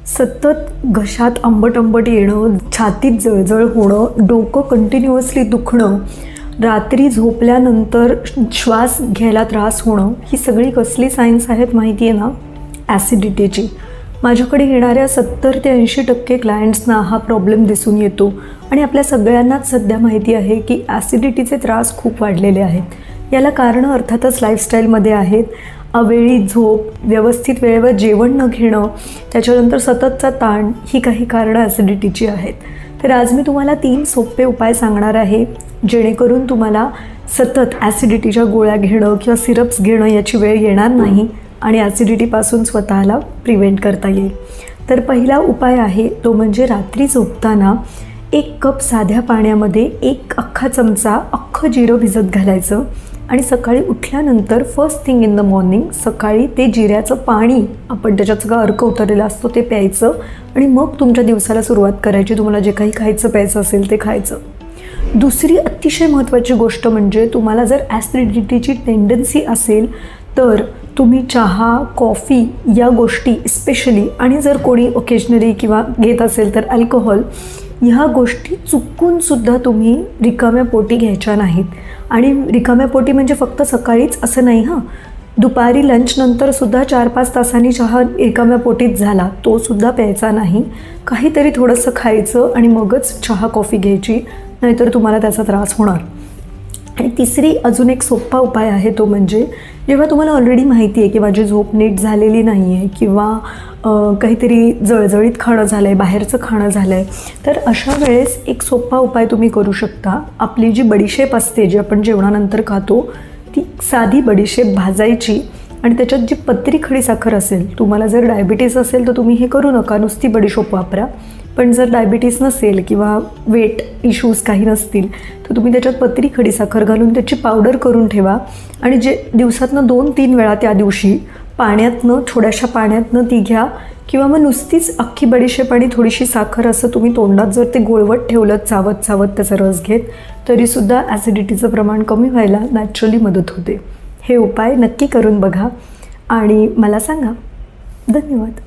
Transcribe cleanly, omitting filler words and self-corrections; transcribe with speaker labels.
Speaker 1: सतत घशात आंबट आंबट येणं, छातीत जळजळ होणं, डोकं कंटिन्युअसली दुखणं, रात्री झोपल्यानंतर श्वास घ्यायला त्रास होणं, ही सगळी कसली सायन्स आहेत माहिती आहे ना? ॲसिडिटीची. माझ्याकडे येणाऱ्या 70 ते 80% क्लायंट्सना हा प्रॉब्लेम दिसून येतो आणि आपल्या सगळ्यांनाच सध्या माहिती आहे की ॲसिडिटीचे त्रास खूप वाढलेले आहेत. याला कारणं अर्थातच लाईफस्टाईलमध्ये आहेत. अवेळी झोप, व्यवस्थित वेळेवर जेवण न घेणं, त्याच्यानंतर सततचा ताण, ही काही कारणं ॲसिडिटीची आहेत. तर आज मी तुम्हाला 3 सोपे उपाय सांगणार आहे जेणेकरून तुम्हाला सतत ॲसिडिटीच्या गोळ्या घेणं किंवा सिरप्स घेणं याची वेळ येणार नाही आणि ॲसिडिटीपासून स्वतःला प्रिव्हेंट करता येईल. तर पहिला उपाय आहे तो म्हणजे रात्री झोपताना 1 कप साध्या पाण्यामध्ये 1 अख्खा चमचा अख्खं जिरं भिजत घालायचं आणि सकाळी उठल्यानंतर first thing in the morning सकाळी ते जिऱ्याचं पाणी, आपण त्याच्यात सगळा अर्क उतरलेला असतो, ते प्यायचं आणि मग तुमच्या दिवसाला सुरुवात करायची. तुम्हाला जे काही खायचं प्यायचं असेल ते खायचं. दुसरी अतिशय महत्त्वाची गोष्ट म्हणजे तुम्हाला जर ॲसिडिटीची टेंडन्सी असेल तर तुम्ही चहा, कॉफी या गोष्टी स्पेशली, आणि जर कोणी ओकेजनली किंवा घेत असेल तर अल्कोहोल, ह्या गोष्टी चुकूनसुद्धा तुम्ही रिकाम्या पोटी घ्यायच्या नाहीत. आणि रिकाम्या पोटी म्हणजे फक्त सकाळीच असं नाही हां, दुपारी लंचनंतरसुद्धा 4-5 तासांनी चहा रिकाम्या पोटीत झाला तोसुद्धा प्यायचा नाही. काहीतरी थोडंसं खायचं आणि मगच चहा कॉफी घ्यायची, नाहीतर तुम्हाला त्याचा त्रास होणार. आणि तिसरी अजून एक सोपा उपाय आहे तो म्हणजे जेव्हा तुम्हाला ऑलरेडी माहिती आहे की माझी झोप नीट झालेली नाही आहे किंवा काहीतरी जळजळीत खाणं झालं आहे, बाहेरचं खाणं झालं आहे, तर अशा वेळेस एक सोपा उपाय तुम्ही करू शकता. आपली जी बडीशेप असते, जी आपण जेवणानंतर खातो, ती साधी बडीशेप भाजायची आणि त्याच्यात जी पत्री खडी साखर असेल, तुम्हाला जर डायबिटीस असेल तर तुम्ही हे करू नका, नुसती बडीशेप वापरा. पण जर डायबिटीस नसेल किंवा वेट इश्यूज काही नसतील तर तुम्ही त्याच्यात पत्री खडी साखर घालून त्याची पावडर करून ठेवा आणि जे दिवसातनं 2-3 वेळा त्या दिवशी पाण्यातनं, थोड्याशा पाण्यातनं ती घ्या किंवा मग नुसतीच अख्खी बडीशेप आणि थोडीशी साखर असं तुम्ही तोंडात जर ते गोळवट ठेवलं, चावत चावत त्याचा रस घेत, तरीसुद्धा ॲसिडिटीचं प्रमाण कमी व्हायला नॅचरली मदत होते. हे उपाय नक्की करून बघा आणि मला सांगा. धन्यवाद.